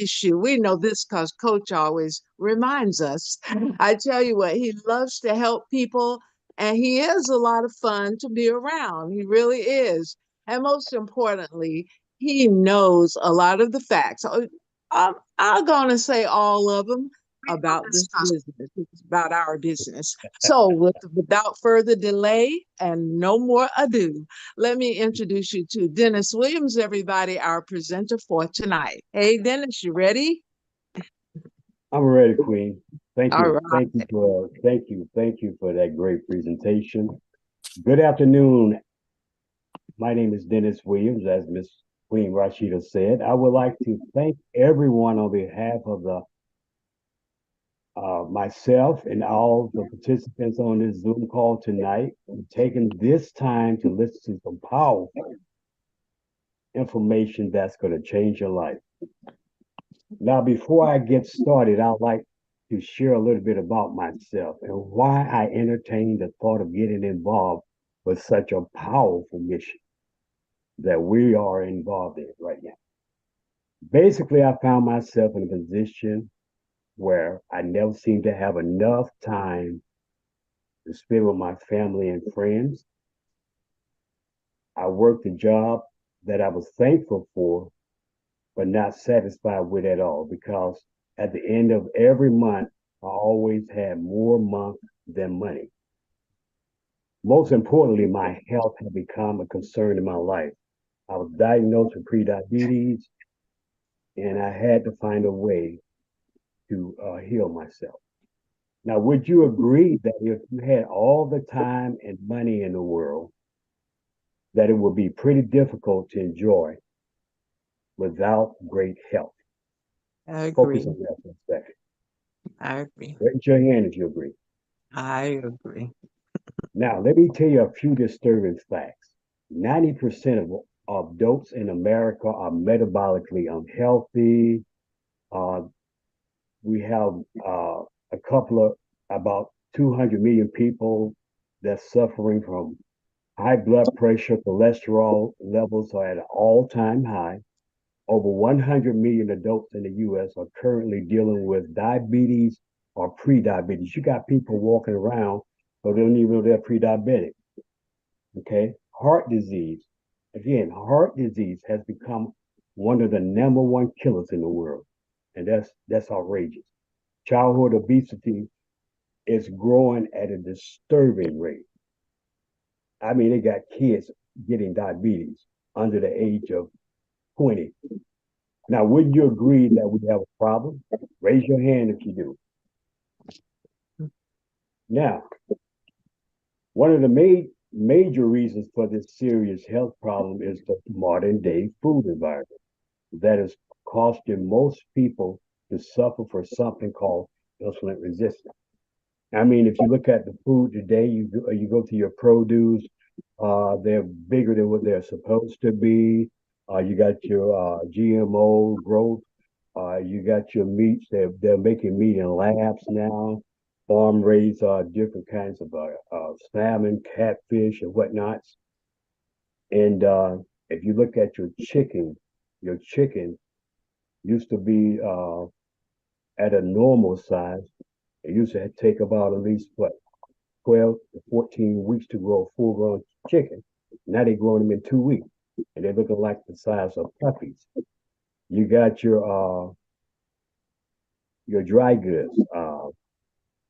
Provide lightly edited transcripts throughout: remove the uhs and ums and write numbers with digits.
issue. We know this because Coach always reminds us. I tell you what, he loves to help people, and he is a lot of fun to be around. He really is. And most importantly, he knows a lot of the facts. I'm going to say all of them about this business. It's about our business. So, without further delay and no more ado, let me introduce you to Dennis Williams, everybody, our presenter for tonight. Hey, Dennis, you ready? I'm ready, Queen. Thank All you. right. Thank you for that great presentation. Good afternoon. My name is Dennis Williams, as Miss Queen Rashida said. I would like to thank everyone on behalf of the myself and all the participants on this Zoom call tonight for taking this time to listen to some powerful information that's going to change your life. Now, before I get started, I'd like to share a little bit about myself and why I entertained the thought of getting involved with such a powerful mission that we are involved in right now. Basically, I found myself in a position where I never seemed to have enough time to spend with my family and friends. I worked a job that I was thankful for, but not satisfied with at all because at the end of every month, I always had more month than money. Most importantly, my health had become a concern in my life. I was diagnosed with prediabetes, and I had to find a way to heal myself. Now, would you agree that if you had all the time and money in the world, that it would be pretty difficult to enjoy without great health? I Focus agree. on that for a second. I agree. Raise your hand if you agree. I agree. Now, let me tell you a few disturbing facts. 90% of adults in America are metabolically unhealthy. Uh, we have a couple of about 200 million people that's suffering from high blood pressure, cholesterol levels are at an all-time high. Over 100 million adults in the US are currently dealing with diabetes or pre-diabetes. You got people walking around, so they don't even know they're pre-diabetic. Okay. Heart disease. Again, heart disease has become one of the number one killers in the world. And that's outrageous. Childhood obesity is growing at a disturbing rate. I mean, they got kids getting diabetes under the age of 20. Now, wouldn't you agree that we have a problem? Raise your hand if you do. Now, one of the major reasons for this serious health problem is the modern day food environment that is costing most people to suffer for something called insulin resistance. I mean, if you look at the food today, you go to your produce, they're bigger than what they're supposed to be. You got your GMO growth. You got your meats. They're making meat in labs now. Farm raised different kinds of salmon, catfish, and whatnots. And if you look at your chicken used to be at a normal size. It used to take about at least what 12 to 14 weeks to grow a full grown chicken. Now they're growing them in 2 weeks, and they're looking like the size of puppies. You got your dry goods,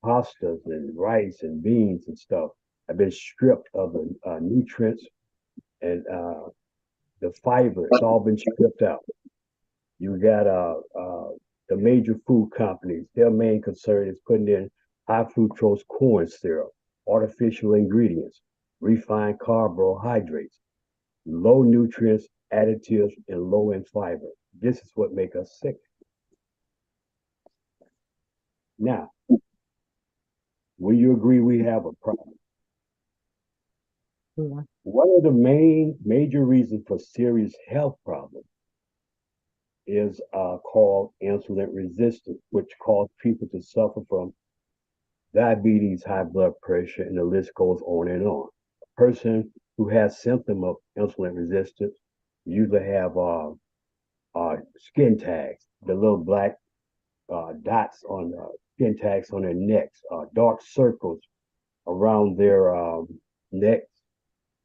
pastas and rice and beans and stuff have been stripped of the nutrients and the fiber. It's all been stripped out. You got the major food companies. Their main concern is putting in high fructose corn syrup, artificial ingredients, refined carbohydrates, low nutrients, additives, and low in fiber. This is what makes us sick. Now, will you agree we have a problem? Yeah. One of the main major reasons for serious health problems is called insulin resistance, which causes people to suffer from diabetes, high blood pressure, and the list goes on and on. A person who has symptom of insulin resistance usually have skin tags, the little black dots on skin tags on their necks, dark circles around their necks,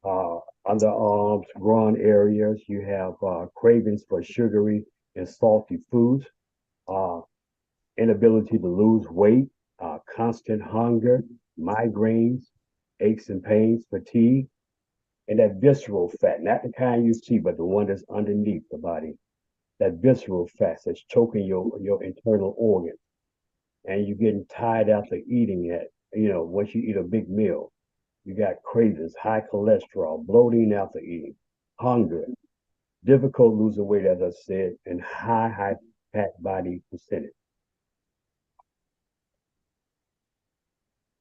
uh, underarms, groin areas. You have cravings for sugary and salty foods, uh, inability to lose weight, constant hunger, migraines, aches and pains, fatigue, and that visceral fat, not the kind you see, but the one that's underneath the body. That visceral fat that's choking your internal organs, and you're getting tired after eating it. Once you eat a big meal, you got cravings, high cholesterol, bloating after eating, hunger, difficult losing weight, as I said, and high fat body percentage.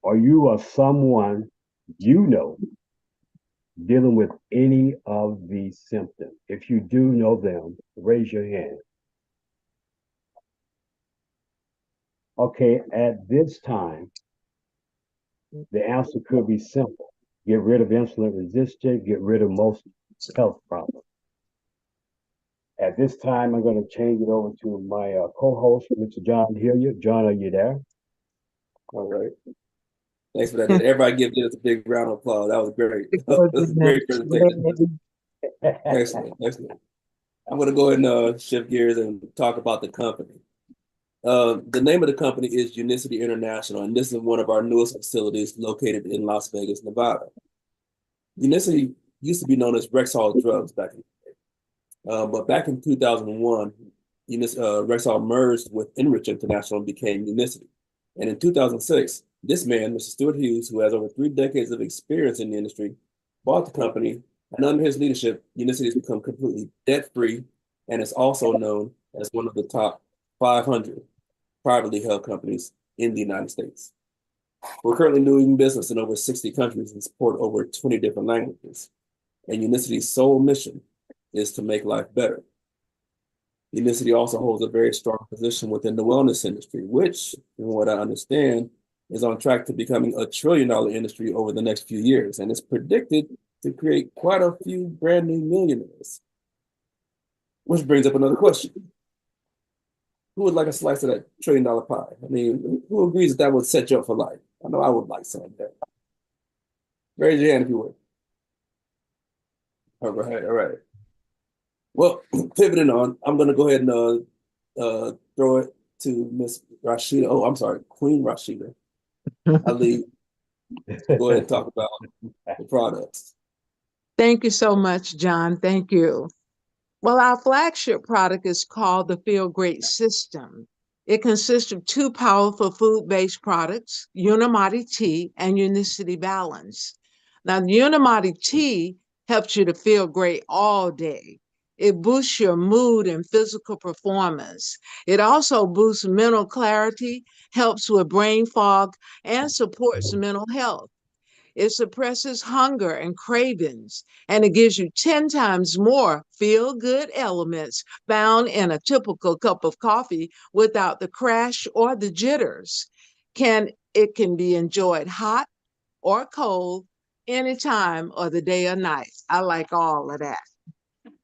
Are you or someone you know dealing with any of these symptoms? If you do know them, raise your hand. Okay, at this time, the answer could be simple. Get rid of insulin resistance, get rid of most health problems. At this time, I'm going to change it over to my co-host, Mr. John Hilliard. John, are you there? All right. Thanks for that. Everybody give this a big round of applause. That was great. Oh, That was a goodness. great presentation. Excellent. Excellent. I'm going to go ahead and shift gears and talk about the company. The name of the company is Unicity International, and this is one of our newest facilities located in Las Vegas, Nevada. Unicity used to be known as Rexall Drugs back in the day. But back in 2001, Rexall merged with Enrich International and became Unicity. And in 2006, this man, Mr. Stuart Hughes, who has over 3 decades of experience in the industry, bought the company. And under his leadership, Unicity has become completely debt-free and is also known as one of the top 500 privately held companies in the United States. We're currently doing business in over 60 countries and support over 20 different languages. And Unicity's sole mission is to make life better. Unicity also holds a very strong position within the wellness industry, which, from what I understand, is on track to becoming a $1 trillion industry over the next few years, and it's predicted to create quite a few brand new millionaires. Which brings up another question. Who would like a slice of that $1 trillion pie? I mean, who agrees that would set you up for life? I know I would like some of that. Raise your hand if you would. All right, all right. Well, pivoting on, I'm going to go ahead and throw it to Miss Rashida. Oh, I'm sorry, Queen Rashida Ali. Go ahead and talk about the products. Thank you so much, John. Thank you. Well, our flagship product is called the Feel Great System. It consists of two powerful food-based products, Unimati Tea and Unicity Balance. Now, the Unimati Tea helps you to feel great all day. It boosts your mood and physical performance. It also boosts mental clarity, helps with brain fog, and supports mental health. It suppresses hunger and cravings, and it gives you 10 times more feel good elements found in a typical cup of coffee without the crash or the jitters. It can be enjoyed hot or cold anytime of the day or night. I like all of that.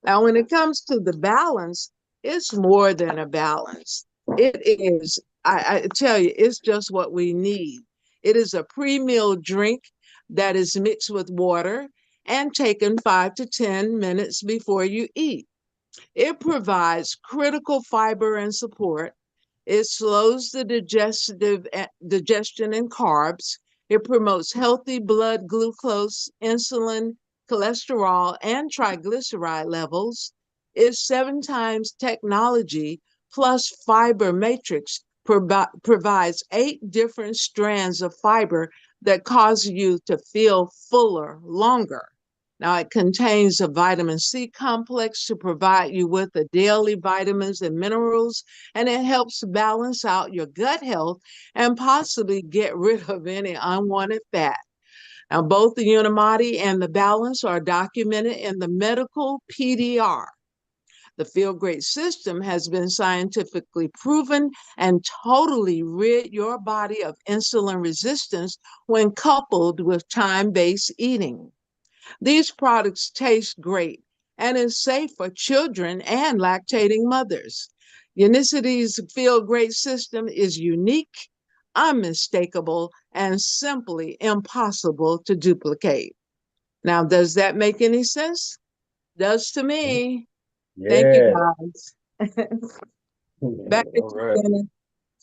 Now, when it comes to the balance, it's more than a balance. It is, I tell you, it's just what we need. It is a pre meal drink that is mixed with water and taken 5 to 10 minutes before you eat. It provides critical fiber and support. It slows the digestion and carbs. It promotes healthy blood glucose, insulin, cholesterol, and triglyceride levels. It's 7 times technology plus fiber matrix provides 8 different strands of fiber that cause you to feel fuller longer. Now, it contains a vitamin C complex to provide you with the daily vitamins and minerals, and it helps balance out your gut health and possibly get rid of any unwanted fat. Now, both the Unimati and the Balance are documented in the medical PDR. The Feel Great system has been scientifically proven and totally rid your body of insulin resistance when coupled with time based eating. These products taste great and is safe for children and lactating mothers. Unicity's Feel Great system is unique, unmistakable, and simply impossible to duplicate. Now, does that make any sense? Does to me. Thank you, Yes. guys. Back to All you, right. Dennis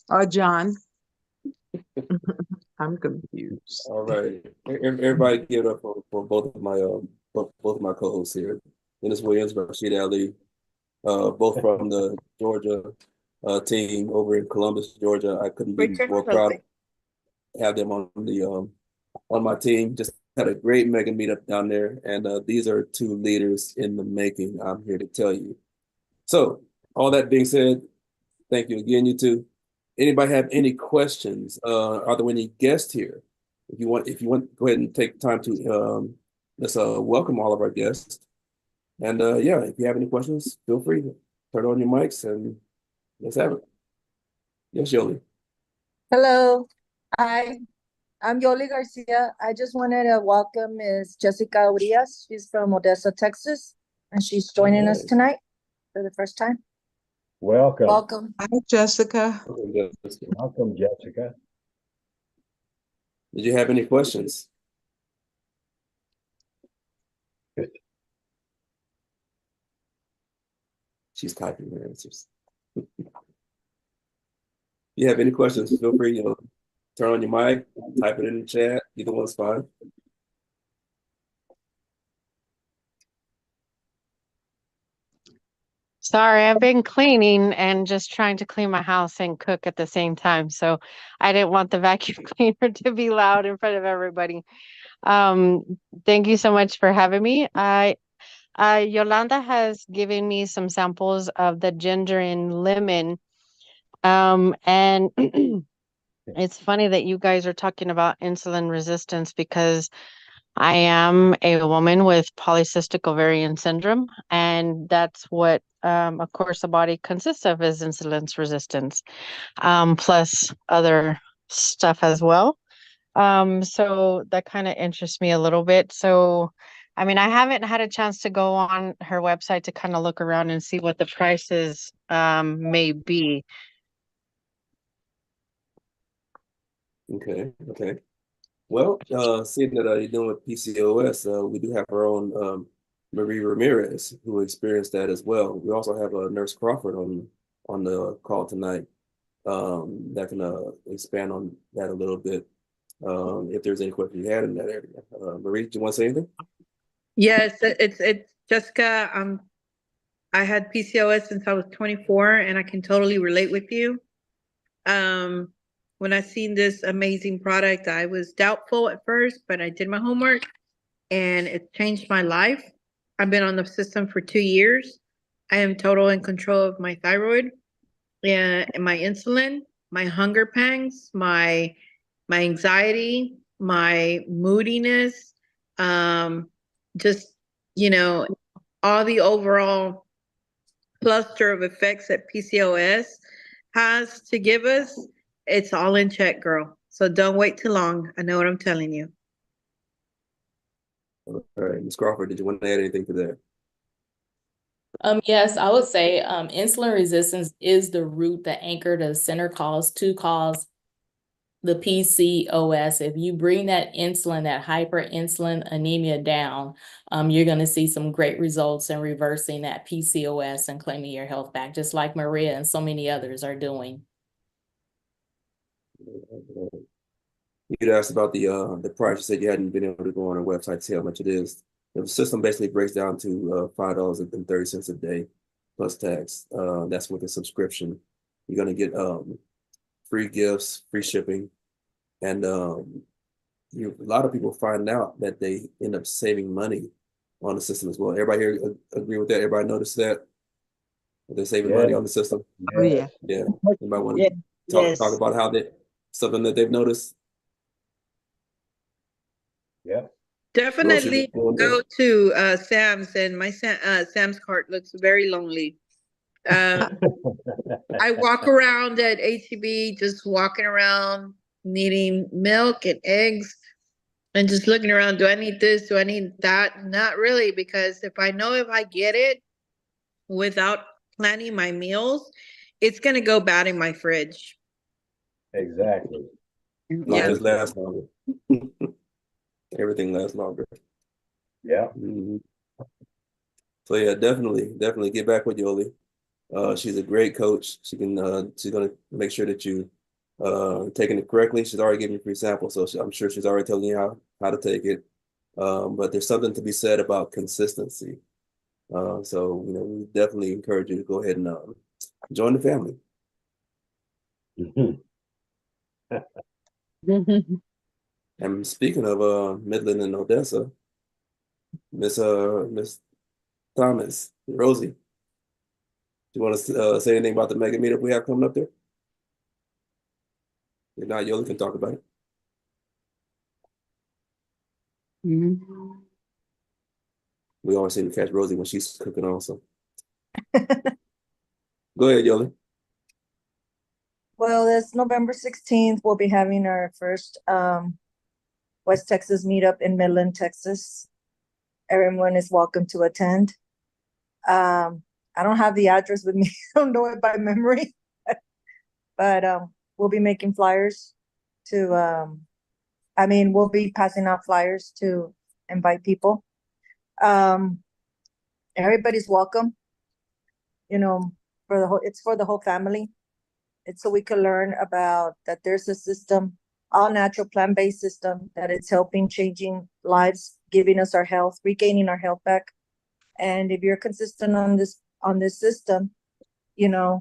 or John. I'm confused. All right. Everybody give it up for both of my both of my co-hosts here. Dennis Williams, Rashid Ali, both from the Georgia team over in Columbus, Georgia. I couldn't be Richard more proud Closing. to have them on my team. Just had a great mega meetup down there, and these are two leaders in the making. I'm here to tell you. So, all that being said, thank you again, you two. Anybody have any questions? Are there any guests here? If you want, go ahead and take time to let's welcome all of our guests. And yeah, if you have any questions, feel free to turn on your mics and let's have it. Yes, Yoli. Hello. Hi. I'm Yoli Garcia. I just wanted to welcome Ms. Jessica Urias. She's from Odessa, Texas, and she's joining us tonight for the first time. Welcome. Welcome. Hi, Jessica. Welcome, Jessica. Did you have any questions? She's typing her answers. You have any questions, feel free, turn on your mic, type it in the chat. Either one's fine. Sorry, I've been cleaning and just trying to clean my house and cook at the same time. So I didn't want the vacuum cleaner to be loud in front of everybody. Thank you so much for having me. Yolanda has given me some samples of the ginger and lemon. And it's funny that you guys are talking about insulin resistance because I am a woman with polycystic ovarian syndrome, and that's what, of course, the body consists of is insulin resistance, plus other stuff as well. So that kind of interests me a little bit. So, I mean, I haven't had a chance to go on her website to kind of look around and see what the prices may be. Okay. Well, seeing that you're dealing with PCOS, we do have our own Marie Ramirez who experienced that as well. We also have Nurse Crawford on the call tonight that can expand on that a little bit. If there's any questions you had in that area. Marie, do you want to say anything? Yes, it's Jessica. I had PCOS since I was 24, and I can totally relate with you. When I seen this amazing product, I was doubtful at first, but I did my homework, and it changed my life. I've been on the system for 2 years. I am total in control of my thyroid and my insulin, my hunger pangs, my anxiety, my moodiness, just all the overall cluster of effects that PCOS has to give us. It's all in check, girl. So don't wait too long. I know what I'm telling you. All right, Ms. Crawford, did you want to add anything to that? Yes, I would say insulin resistance is the root, the anchor, the center cause to cause the PCOS. If you bring that insulin, that hyperinsulin anemia down, you're going to see some great results in reversing that PCOS and claiming your health back, just like Maria and so many others are doing. You'd asked about the price. You said you hadn't been able to go on our website to see how much it is. The system basically breaks down to $5.30 a day plus tax. That's with a subscription. You're gonna get free gifts, free shipping, and a lot of people find out that they end up saving money on the system as well. Everybody here agree with that? Everybody notice that? They're saving money on the system? Oh, yeah. Yeah. Anybody want Yeah. to talk about how something that they've noticed? Yeah. Definitely go to Sam's, and my Sam's cart looks very lonely. I walk around at HEB, just walking around, needing milk and eggs. And just looking around, do I need this? Do I need that? Not really, because if I know if I get it without planning my meals, it's gonna go bad in my fridge. Exactly. Yeah. Just lasts longer. Everything lasts longer. Yeah. Mhm. So yeah, definitely get back with Yoli. She's a great coach. She's gonna make sure that you taking it correctly. She's already given you free samples, so I'm sure she's already telling you how to take it. But there's something to be said about consistency. So we definitely encourage you to go ahead and join the family. Mhm. And speaking of Midland and Odessa, Miss Thomas, Rosie, do you want to say anything about the mega meetup we have coming up there? If not, Yola can talk about it. We always seem to catch Rosie when she's cooking also. Go ahead, Yola. Well, this November 16th, we'll be having our first West Texas meetup in Midland, Texas. Everyone is welcome to attend. I don't have the address with me. I don't know it by memory. But we'll be making flyers to, we'll be passing out flyers to invite people. Everybody's welcome. It's for the whole family. It's so we can learn about that there's a system, all natural plant-based system, that it's helping changing lives, giving us our health, regaining our health back. And if you're consistent on this system, you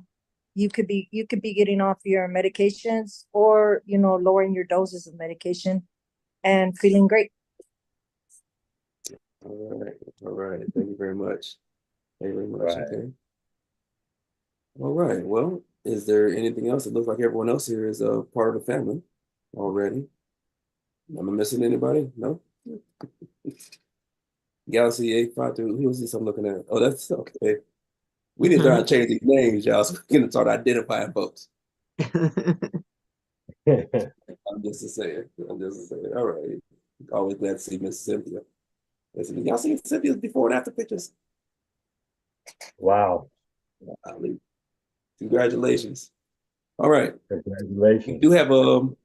could be getting off your medications, or lowering your doses of medication and feeling great. All right. Thank you very much. Thank you very much. Right. Okay. All right. Well, is there anything else? It looks like everyone else here is a part of the family already. Am I missing anybody? No? Galaxy 852. Who is this I'm looking at? Oh, that's okay. We need to start changing names, y'all, so we can start identifying folks. I'm just saying. All right. Always glad to see Miss Cynthia. Listen, y'all seen Cynthia's before and after pictures? Wow. Congratulations. All right. Congratulations.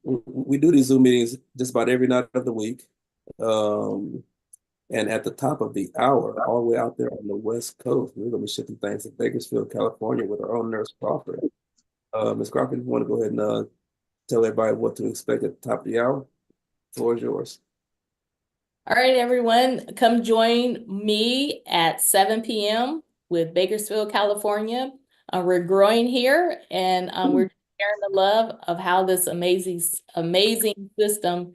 We do these Zoom meetings just about every night of the week. And at the top of the hour, all the way out there on the West Coast, we're going to be shipping things to Bakersfield, California with our own Nurse Crawford. Ms. Crawford, you want to go ahead and tell everybody what to expect at the top of the hour? The floor is yours. All right, everyone, come join me at 7 p.m. with Bakersfield, California. We're growing here, and we're sharing the love of how this amazing system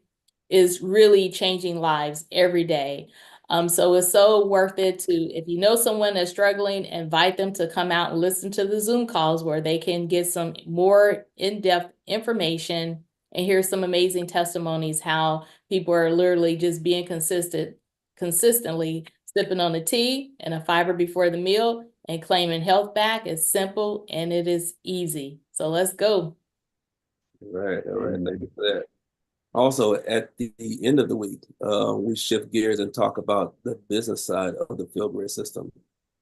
is really changing lives every day. So it's so worth it to, if you know someone that's struggling, invite them to come out and listen to the Zoom calls where they can get some more in-depth information and hear some amazing testimonies, how people are literally just being consistently sipping on the tea and a fiber before the meal and claiming health back. It's simple and it is easy. So let's go. All right. Thank you for that. Also, at the end of the week, we shift gears and talk about the business side of the Field Grade system.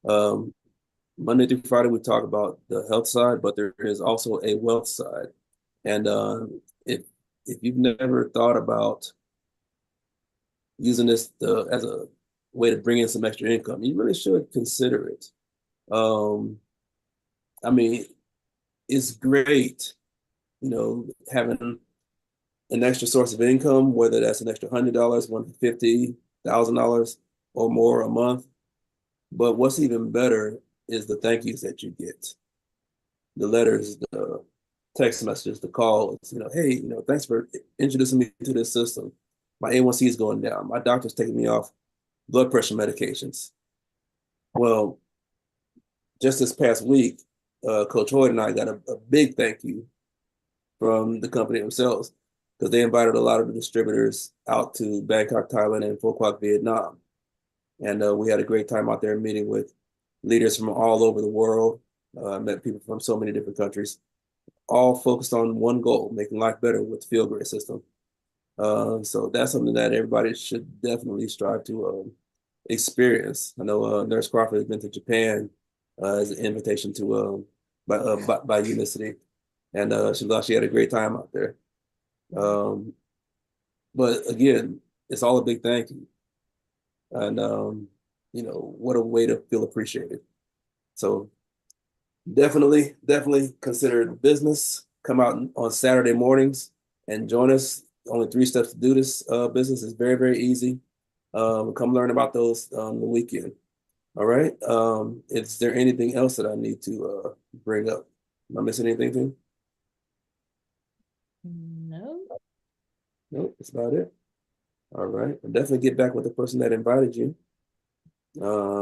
Monday through Friday, we talk about the health side, but there is also a wealth side. And if you've never thought about using this as a way to bring in some extra income, you really should consider it. It's great, having an extra source of income, whether that's an extra $100, $150,000 or more a month. But what's even better is the thank yous that you get, the letters, the text messages, the calls. Hey, thanks for introducing me to this system. My A1C is going down. My doctor's taking me off blood pressure medications. Well, just this past week, Coach Hoyt and I got a big thank you from the company themselves, because they invited a lot of the distributors out to Bangkok, Thailand, and Phu Quoc, Vietnam. And we had a great time out there meeting with leaders from all over the world. Met people from so many different countries, all focused on one goal: making life better with the Field Grade system. So that's something that everybody should definitely strive to experience. I know Nurse Crawford has been to Japan as an invitation to by Unicity, and she thought she had a great time out there. But again, it's all a big thank you, and what a way to feel appreciated. So definitely consider the business. Come out on Saturday mornings and join us. Only 3 steps to do this business. Is very easy. Come learn about those on the weekend. All right. Is there anything else that I need to bring up? Am I missing anything, Tim? No. Nope, that's about it. All right. I'll definitely get back with the person that invited you.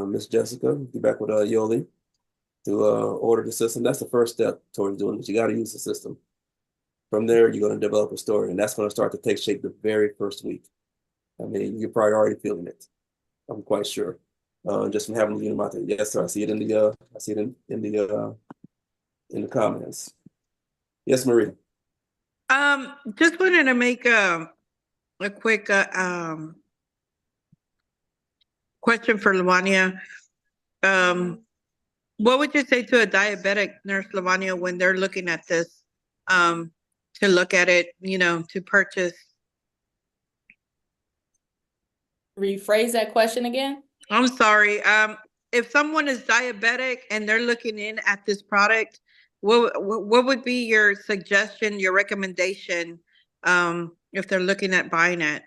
Miss Jessica, get back with Yoli to order the system. That's the first step towards doing it. You got to use the system. From there, you're going to develop a story, and that's going to start to take shape the very first week. I mean, you're probably already feeling it. I'm quite sure. Just from having you out there. Yes, sir. I see it in the comments. Yes, Marie. Just wanted to make a quick question for Lavanya. What would you say to a diabetic, Nurse Lavanya, when they're looking at this, to look at it, to purchase? Rephrase that question again. I'm sorry. If someone is diabetic and they're looking in at this product, what would be your suggestion, your recommendation, if they're looking at buying it?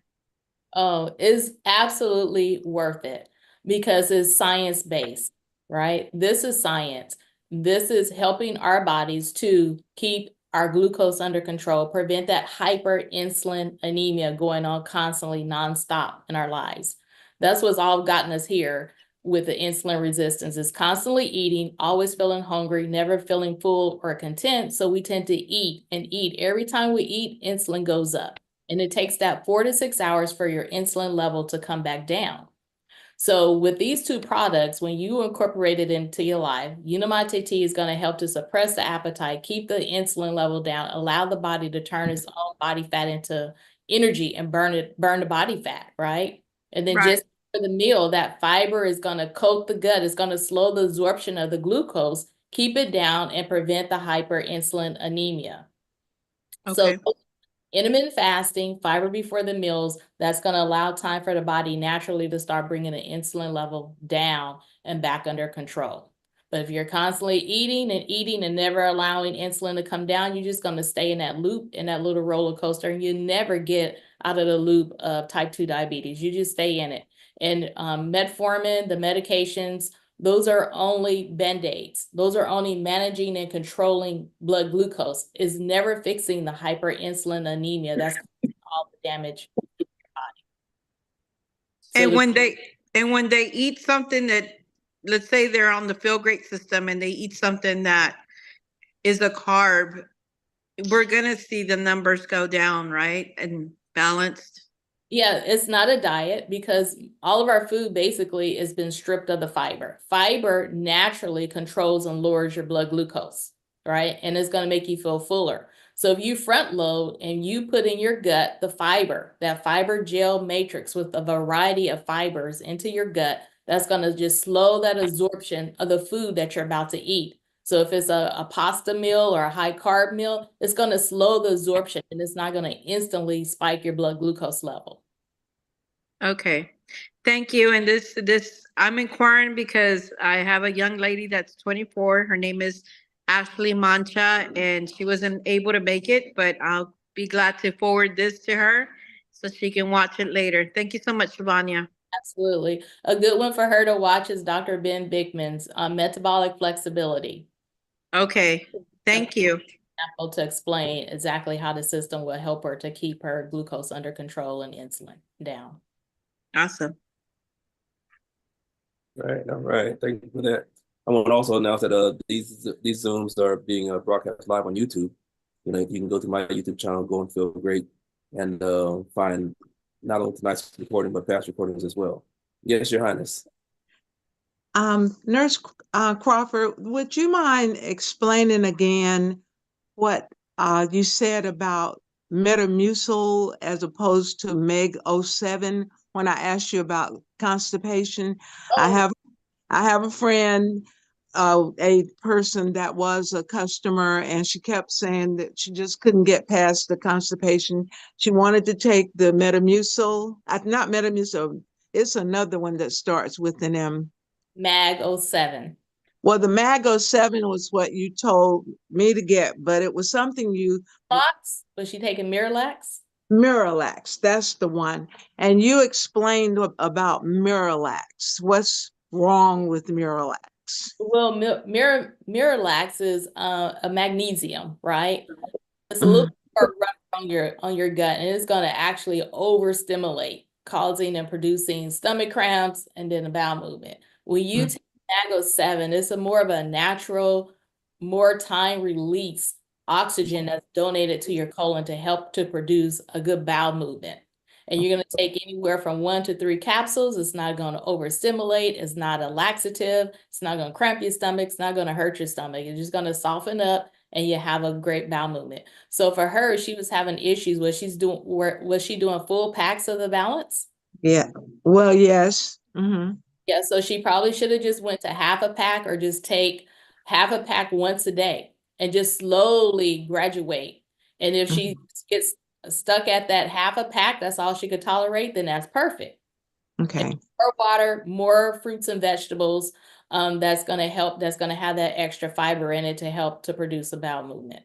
Oh, it's absolutely worth it because it's science-based, right? This is science. This is helping our bodies to keep our glucose under control, prevent that hyperinsulin anemia going on constantly, nonstop in our lives. That's what's all gotten us here with the insulin resistance, is constantly eating, always feeling hungry, never feeling full or content. So we tend to eat and eat. Every time we eat, insulin goes up. And it takes that 4 to 6 hours for your insulin level to come back down. So with these 2 products, when you incorporate it into your life, Unimate Tea is going to help to suppress the appetite, keep the insulin level down, allow the body to turn its own body fat into energy and burn the body fat, right? And then just for the meal, that fiber is going to coat the gut. It's going to slow the absorption of the glucose, keep it down, and prevent the hyperinsulin anemia. Okay. So intermittent fasting, fiber before the meals, that's going to allow time for the body naturally to start bringing the insulin level down and back under control. But if you're constantly eating and never allowing insulin to come down, you're just going to stay in that loop, in that little roller coaster, and you never get out of the loop of type 2 diabetes. You just stay in it. And metformin, the medications, those are only Band-Aids. Those are only managing and controlling blood glucose. Is never fixing the hyperinsulin anemia. That's all the damage in your body. So And when they eat something that, let's say they're on the Feel Great system and they eat something that is a carb, we're gonna see the numbers go down, right? And balanced. yeah, it's not a diet because all of our food basically has been stripped of the fiber. Fiber naturally controls and lowers your blood glucose, right? And it's going to make you feel fuller. So if you front load and you put in your gut the fiber, that fiber gel matrix with a variety of fibers into your gut, that's going to just slow that absorption of the food that you're about to eat. So if it's a pasta meal or a high carb meal, it's going to slow the absorption and it's not going to instantly spike your blood glucose level. Okay. Thank you. And this I'm inquiring because I have a young lady that's 24. Her name is Ashley Mancha, and she wasn't able to make it, but I'll be glad to forward this to her so she can watch it later. Thank you so much, Lavanya. Absolutely. A good one for her to watch is Dr. Ben Bickman's Metabolic Flexibility. Okay. Thank you. To explain exactly how the system will help her to keep her glucose under control and insulin down. Awesome. All right. Thank you for that. I want to also announce that these Zooms are being broadcast live on YouTube. You can go to my YouTube channel, Go and Feel Great, and find not only tonight's recording, but past recordings as well. Yes, Your Highness. Nurse Crawford, would you mind explaining again what you said about Metamucil as opposed to Meg 07 when I asked you about constipation. I Oh, have I have a friend, a person that was a customer, and she kept saying that she just couldn't get past the constipation. She wanted to take the Metamucil, not Metamucil, it's another one that starts with an M. Mag 07. Well, the Mago 7 was what you told me to get, but it was something you, Thoughts? Was she taking Miralax? Miralax, that's the one. And you explained about Miralax. What's wrong with Miralax? Well, Miralax is a magnesium, right? It's a little Mhm. more rough on your gut, and it's going to actually overstimulate, causing and producing stomach cramps and then a bowel movement. When you take Mago 7, it's a more of a natural, more time release oxygen that's donated to your colon to help to produce a good bowel movement. And you're going to take anywhere from 1 to 3 capsules. It's not going to overstimulate. It's not a laxative. It's not going to cramp your stomach. It's not going to hurt your stomach. It's just going to soften up and you have a great bowel movement. So for her, she was having issues. Was she doing full packs of the balance? Yeah. Well, yes. Mm-hmm. Yeah, so she probably should have just went to half a pack or just take half a pack once a day and just slowly graduate. And if she gets stuck at that half a pack, that's all she could tolerate, then that's perfect. Okay. More water, more fruits and vegetables, that's going to help, that's going to have that extra fiber in it to help to produce a bowel movement.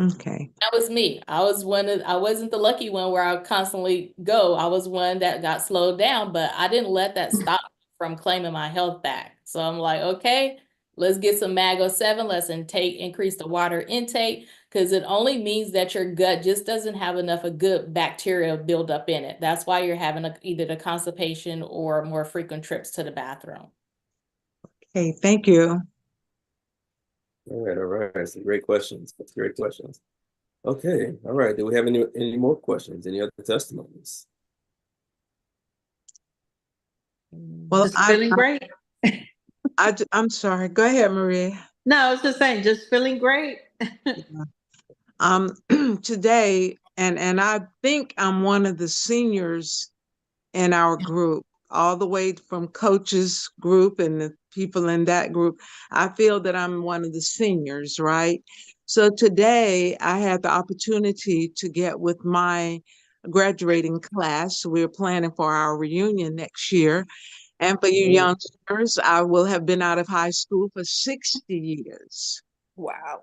Okay. That was me. I wasn't the lucky one where I constantly go. I was one that got slowed down, but I didn't let that stop me from claiming my health back. So I'm like, okay, let's get some Mago 7. Let's increase the water intake, because it only means that your gut just doesn't have enough of good bacteria build up in it. That's why you're having either the constipation or more frequent trips to the bathroom. Okay. Thank you. All right. Some great questions. That's great questions. Okay, all right. Do we have any more questions? Any other testimonies? Well, Just feeling great. I'm sorry. Go ahead, Maria. No, I was just saying, just feeling great. Today, and I think I'm one of the seniors in our group, all the way from coaches group and the people in that group. I feel that I'm one of the seniors, right? So today I had the opportunity to get with my graduating class. We're planning for our reunion next year. And for you youngsters, I will have been out of high school for 60 years. Wow.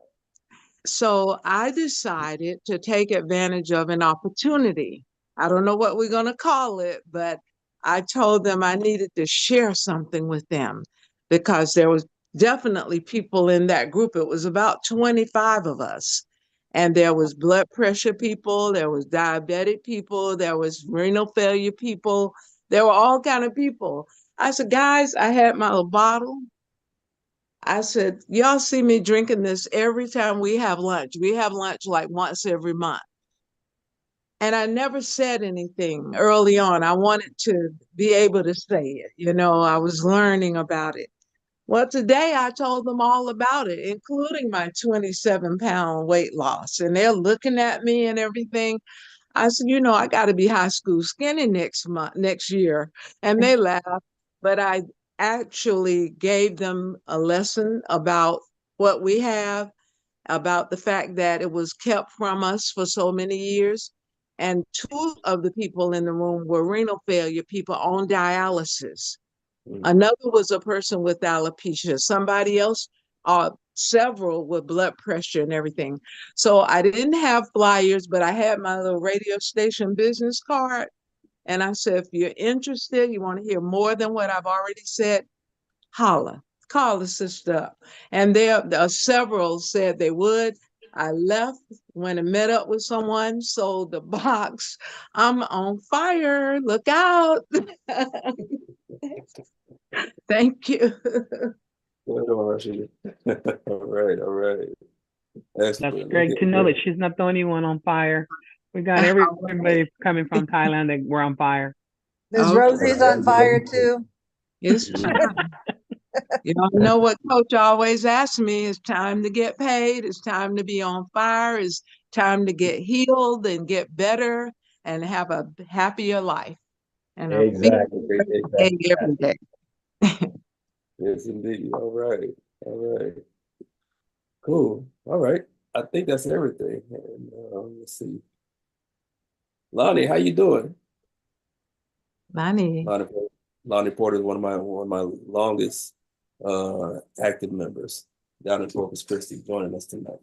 So I decided to take advantage of an opportunity. I don't know what we're going to call it, but I told them I needed to share something with them because there was definitely people in that group. It was about 25 of us. And there was blood pressure people, there was diabetic people, there was renal failure people, there were all kind of people. I said, guys, I had my little bottle. I said, y'all see me drinking this every time we have lunch. We have lunch like once every month. And I never said anything early on. I wanted to be able to say it. I was learning about it. Well, today I told them all about it, including my 27-pound weight loss. And they're looking at me and everything. I said, I got to be high school skinny next year. And they laughed. But I actually gave them a lesson about what we have, about the fact that it was kept from us for so many years. And 2 of the people in the room were renal failure people on dialysis. Another was a person with alopecia. Somebody else, several with blood pressure and everything. So I didn't have flyers, but I had my little radio station business card. And I said, if you're interested, you want to hear more than what I've already said, holla, call the sister up. And there several said they would. I left, went and met up with someone, sold the box. I'm on fire. Look out. Thank you. All right. That's Excellent. great Okay, to know great. that she's not the only one on fire. We got everybody coming from Thailand that we're on fire. Miss Okay. Rosie's on fire too. It's true. You know what Coach always asks me? It's time to get paid. It's time to be on fire. It's time to get healed and get better and have a happier life and a big Exactly. day Exactly. every day. Yes, indeed. All right. All right. Cool. All right. I think that's everything. And let's see. Lonnie, how you doing? Lonnie. Lonnie, Lonnie Porter is one of my longest active members down in Corpus Christi, joining us tonight.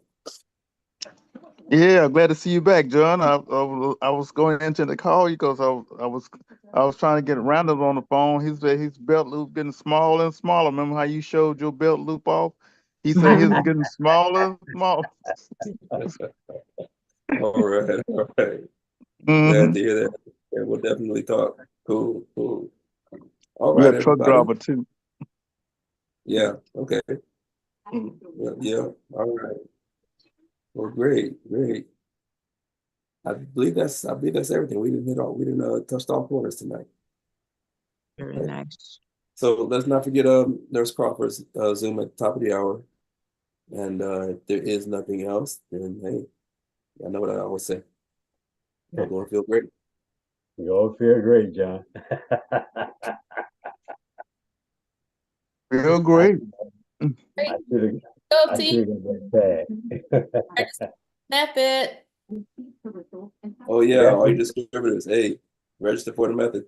Yeah, glad to see you back, John. I was going into the call you because I was trying to get Randall on the phone. He said his belt loop getting smaller and smaller. Remember how you showed your belt loop off? He said his was getting smaller and smaller. All right, all right. Glad Hmm. to hear that. Yeah, we'll definitely talk. Cool, cool. All You're right, a truck everybody. driver too. Yeah, okay. Yeah, yeah. All right. Well, great, great. I believe that's everything. We didn't touch all corners tonight. Very Okay. nice. So let's not forget Nurse Crawford's Zoom at the top of the hour. And if there is nothing else, then hey, I know what I always say. Y'all gonna feel great. You all feel great, John. Feel great. I should have. Go I T. should have got that tag. Snap it. Oh yeah, all you distributors, hey, register for the method.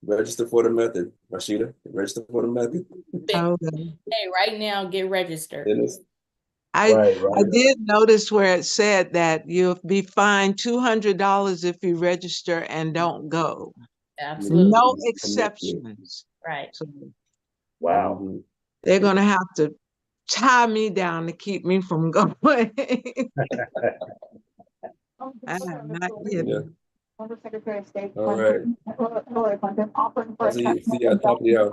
Register for the method, Rashida. Register for the method. Okay. Hey, right now, get registered. Dennis. I Right, I right. did notice where it said that you'll be fined $200 if you register and don't go. Absolutely. No Mhm. exceptions. Right. So Wow. Mhm. they're gonna have to tie me down to keep me from going. I'm not Yeah. kidding. All right. I'll see you at the top of the hour.